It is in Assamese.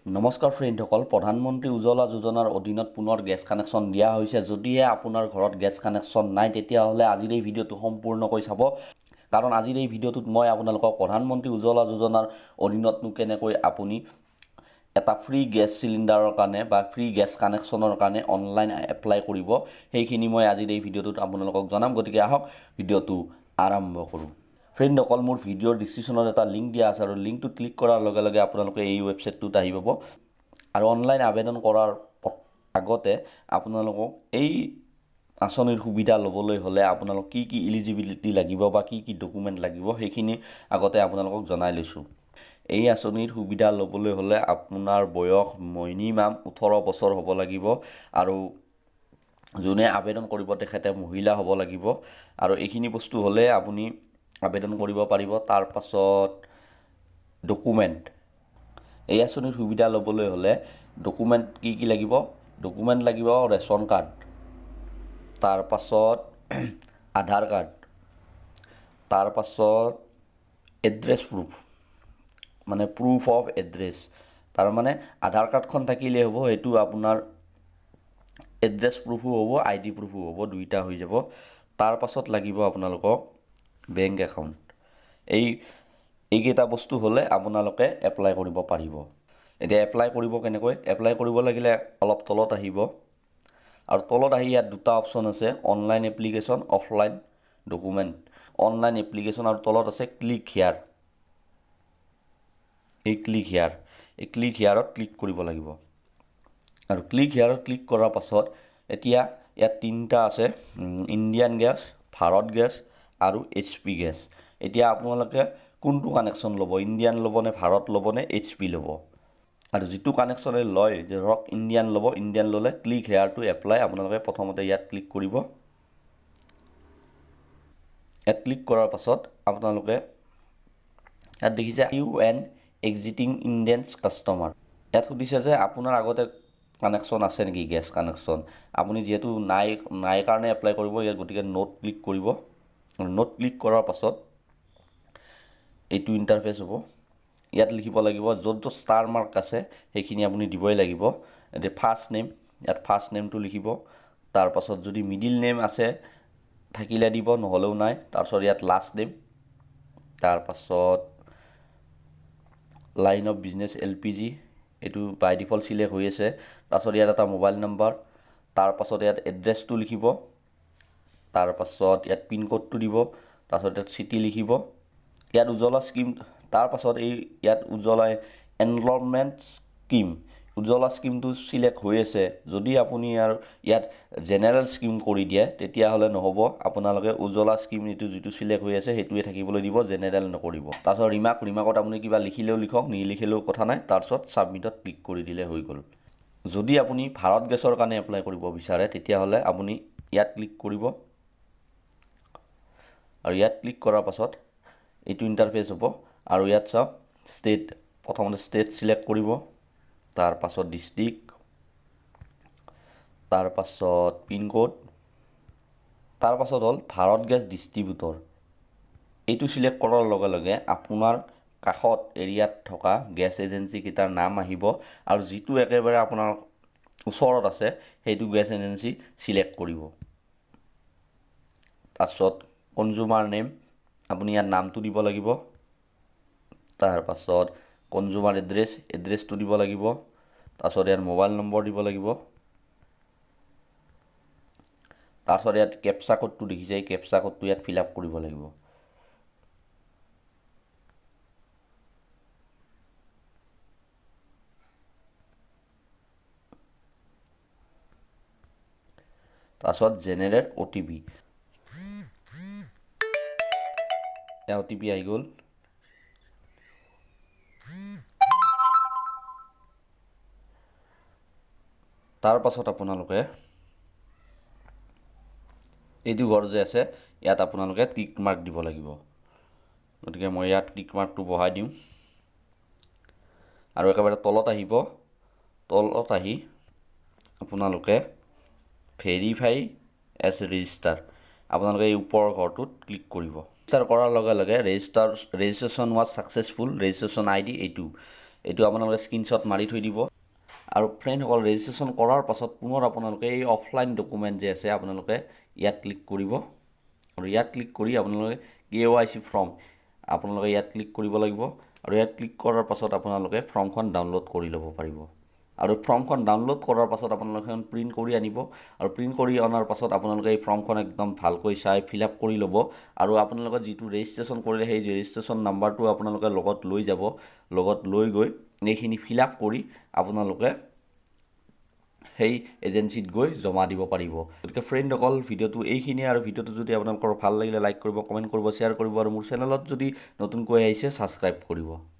নমস্কাৰ ফ্ৰেণ্ডসকল, প্ৰধানমন্ত্ৰী উজ্জ্বলা যোজনাৰ অধীনত পুনৰ গেছ কানেকশ্যন দিয়া হৈছে। যদিহে আপোনাৰ ঘৰত গেছ কানেকশ্যন নাই তেতিয়াহ'লে আজিৰ এই ভিডিঅ'টো সম্পূৰ্ণকৈ চাব, কাৰণ আজিৰ এই ভিডিঅ'টোত মই আপোনালোকক প্ৰধানমন্ত্ৰী উজ্জ্বলা যোজনাৰ অধীনতনো কেনেকৈ আপুনি এটা ফ্ৰী গেছ চিলিণ্ডাৰৰ কাৰণে বা ফ্ৰী গেছ কানেকশ্যনৰ কাৰণে অনলাইন এপ্লাই কৰিব, সেইখিনি মই আজিৰ এই ভিডিঅ'টোত আপোনালোকক জনাম। গতিকে আহক ভিডিঅ'টো আৰম্ভ কৰোঁ। ফ্ৰেণ্ডসকল, মোৰ ভিডিঅ'ৰ ডিছক্ৰিপশ্যনত এটা লিংক দিয়া আছে আৰু লিংকটোত ক্লিক কৰাৰ লগে লগে আপোনালোকে এই ৱেবছাইটটোত আহি পাব। আৰু অনলাইন আবেদন কৰাৰ আগতে আপোনালোকক এই আঁচনিৰ সুবিধা ল'বলৈ হ'লে আপোনালোক কি ইলিজিবিলিটি লাগিব বা কি ডকুমেণ্ট লাগিব সেইখিনি আগতে আপোনালোকক জনাই লৈছোঁ। এই আঁচনিৰ সুবিধা ল'বলৈ হ'লে আপোনাৰ বয়স মিনিমাম 18 বছৰ হ'ব লাগিব আৰু যোনে আবেদন কৰিব তেখেতে মহিলা হ'ব লাগিব। আৰু এইখিনি বস্তু হ'লে আপুনি আবেদন কৰিব পাৰিব। তাৰ পাছত ডকুমেণ্ট, এই আঁচনিৰ সুবিধা ল'বলৈ হ'লে ডকুমেণ্ট কি লাগিব? ডকুমেণ্ট লাগিব ৰেচন কাৰ্ড, তাৰ পাছত আধাৰ কাৰ্ড, তাৰ পাছত এড্ৰেছ প্ৰুফ, মানে প্ৰুফ অফ এড্ৰেছ। তাৰমানে আধাৰ কাৰ্ডখন থাকিলেই হ'ব, সেইটো আপোনাৰ এড্ৰেছ প্ৰুফো হ'ব, ID প্ৰুফো হ'ব, দুইটা হৈ যাব। তাৰ পাছত লাগিব আপোনালোকক বেংক একাউণ্ট। এইকেইটা বস্তু হ'লে আপোনালোকে এপ্লাই কৰিব পাৰিব। এতিয়া এপ্লাই কৰিব কেনেকৈ? এপ্লাই কৰিব লাগিলে অলপ তলত আহিব আৰু তলত আহি ইয়াত দুটা অপশ্যন আছে, online application, offline document. Online application আৰু তলত আছে ক্লিক হিয়াৰ। এই ক্লিক হিয়াৰত ক্লিক কৰিব লাগিব। আৰু ক্লিক হিয়াৰত ক্লিক কৰাৰ পাছত এতিয়া ইয়াত তিনিটা আছে, ইণ্ডিয়ান গেছ, ভাৰত গেছ আৰু HP গেছ। এতিয়া আপোনালোকে কোনটো কানেকশ্যন ল'ব? ইণ্ডিয়ান ল'ব নে ভাৰত ল'ব নে HP ল'ব? আৰু যিটো কানেকশ্যনে লয়, ধৰক ইণ্ডিয়ান ল'ব, ইণ্ডিয়ান ল'লে ক্লিক হেয়াৰ টু এপ্লাই আপোনালোকে প্ৰথমতে ইয়াত ক্লিক কৰিব। ইয়াত ক্লিক কৰাৰ পাছত আপোনালোকে ইয়াত দেখিছে UN এক্সিটিং ইণ্ডিয়ান কাষ্টমাৰ। ইয়াত সুধিছে যে আপোনাৰ আগতে কানেকশ্যন আছে নেকি গেছ কানেকশ্যন। আপুনি যিহেতু নাই কাৰণে এপ্লাই কৰিব ইয়াত, গতিকে নোট ক্লিক কৰিব। নোট ক্লিক কৰাৰ পাছত এইটো ইণ্টাৰফেচ হ'ব। ইয়াত লিখিব লাগিব, য'ত ষ্টাৰ মাৰ্ক আছে সেইখিনি আপুনি দিবই লাগিব। এতিয়া ফাৰ্ষ্ট নেম, ইয়াত ফাৰ্ষ্ট নেমটো লিখিব। তাৰপাছত যদি মিডিল নেম আছে থাকিলে দিব, নহ'লেও নাই। তাৰপাছত ইয়াত লাষ্ট নেম, তাৰপাছত লাইন অফ বিজনেছ LPG, এইটো বাই ডিফল্ট চিলেক্ট হৈ আছে। তাৰপাছত ইয়াত এটা মোবাইল নম্বৰ, তাৰপাছত ইয়াত এড্ৰেছটো লিখিব, তাৰপাছত ইয়াত পিনক'ডটো দিব, তাৰপাছত ইয়াত চিটি লিখিব। ইয়াত উজ্জ্বলা স্কিম, তাৰপাছত ইয়াত উজ্জ্বলা এনৰলমেণ্ট স্কিম, উজ্জ্বলা স্কিমটো চিলেক্ট হৈ আছে। যদি আপুনি আৰু ইয়াত জেনেৰেল স্কিম কৰি দিয়ে তেতিয়াহ'লে নহ'ব, আপোনালোকে উজ্জ্বলা স্কিম যিটো চিলেক্ট হৈ আছে সেইটোৱে থাকিবলৈ দিব, জেনেৰেল নকৰিব। তাৰপাছত ৰিমাৰ্কত আপুনি কিবা লিখিলেও লিখক, নিলিখিলেও কথা নাই। তাৰপাছত ছাবমিটত ক্লিক কৰি দিলে হৈ গ'ল। যদি আপুনি ভাৰত গেছৰ কাৰণে এপ্লাই কৰিব বিচাৰে তেতিয়াহ'লে আপুনি ইয়াত ক্লিক কৰিব আৰু ইয়াত ক্লিক কৰাৰ পাছত এইটো ইণ্টাৰফেচ হ'ব। আৰু ইয়াত চাওক ষ্টেট, প্ৰথমতে ষ্টেট চিলেক্ট কৰিব, তাৰপাছত ডিষ্ট্ৰিক্ট, তাৰপাছত পিনক'ড, তাৰপাছত হ'ল ভাৰত গেছ ডিষ্ট্ৰিবিউটৰ। এইটো চিলেক্ট কৰাৰ লগে লগে আপোনাৰ কাষত এৰিয়াত থকা গেছ এজেঞ্চিকেইটাৰ নাম আহিব আৰু যিটো একেবাৰে আপোনাৰ ওচৰত আছে সেইটো গেছ এজেঞ্চি চিলেক্ট কৰিব। তাৰপাছত কনজিউমাৰ নেম, আপুনি ইয়াত নামটো দিব লাগিব। তাৰপাছত কনজিউমাৰ এড্ৰেছটো দিব লাগিব। তাৰপাছত ইয়াত মোবাইল নম্বৰ দিব লাগিব। তাৰপাছত ইয়াত কেপচা কোডটো দেখিছে, এই কেপচা কোডটো ইয়াত ফিল আপ কৰিব লাগিব। তাৰপাছত জেনেৰেট OTP, OTP আহি গ'ল। তাৰপাছত আপোনালোকে এইটো ঘৰ যে আছে ইয়াত আপোনালোকে টিক মাৰ্ক দিব লাগিব। গতিকে মই ইয়াত টিক মাৰ্কটো বহাই দিওঁ আৰু একেবাৰে তলত আহিব। তলত আহি আপোনালোকে ভেৰিফাই এজ ৰেজিষ্টাৰ, আপোনালোকে এই ওপৰৰ ঘৰটোত ক্লিক কৰিব। ৰেজিষ্টাৰ কৰাৰ লগে লগে registration was successful, registration ID এইটো। এইটো আপোনালোকে স্ক্ৰীনশ্বট মাৰি থৈ দিব। আৰু ফ্ৰেণ্ডসকল ৰেজিষ্ট্ৰেশ্যন কৰাৰ পাছত পুনৰ আপোনালোকে এই অফলাইন ডকুমেণ্ট যে আছে আপোনালোকে ইয়াত ক্লিক কৰিব। আৰু ইয়াত ক্লিক কৰি আপোনালোকে KYC ফৰ্ম আপোনালোকে ইয়াত ক্লিক কৰিব লাগিব। আৰু ইয়াত ক্লিক কৰাৰ পাছত আপোনালোকে ফৰ্মখন ডাউনলোড কৰি ল'ব পাৰিব। আৰু ফৰ্মখন ডাউনলোড কৰাৰ পাছত আপোনালোকে প্ৰিণ্ট কৰি আনিব। আৰু প্ৰিণ্ট কৰি অনাৰ পাছত আপোনালোকে এই ফৰ্মখন একদম ভালকৈ চাই ফিল আপ কৰি ল'ব। আৰু আপোনালোকে যিটো ৰেজিষ্ট্ৰেশ্যন কৰিলে সেই ৰেজিষ্ট্ৰেশ্যন নাম্বাৰটো আপোনালোকে লগত লৈ যাব। লগত লৈ গৈ এইখিনি ফিল আপ কৰি আপোনালোকে সেই এজেঞ্চিত গৈ জমা দিব পাৰিব। গতিকে ফ্ৰেণ্ডসকল ভিডিঅ'টো এইখিনিয়ে। আৰু ভিডিঅ'টো যদি আপোনালোকৰ ভাল লাগিলে লাইক কৰিব, কমেণ্ট কৰিব, শ্বেয়াৰ কৰিব। আৰু মোৰ চেনেলত যদি নতুনকৈ আহিছে ছাবস্ক্ৰাইব কৰিব।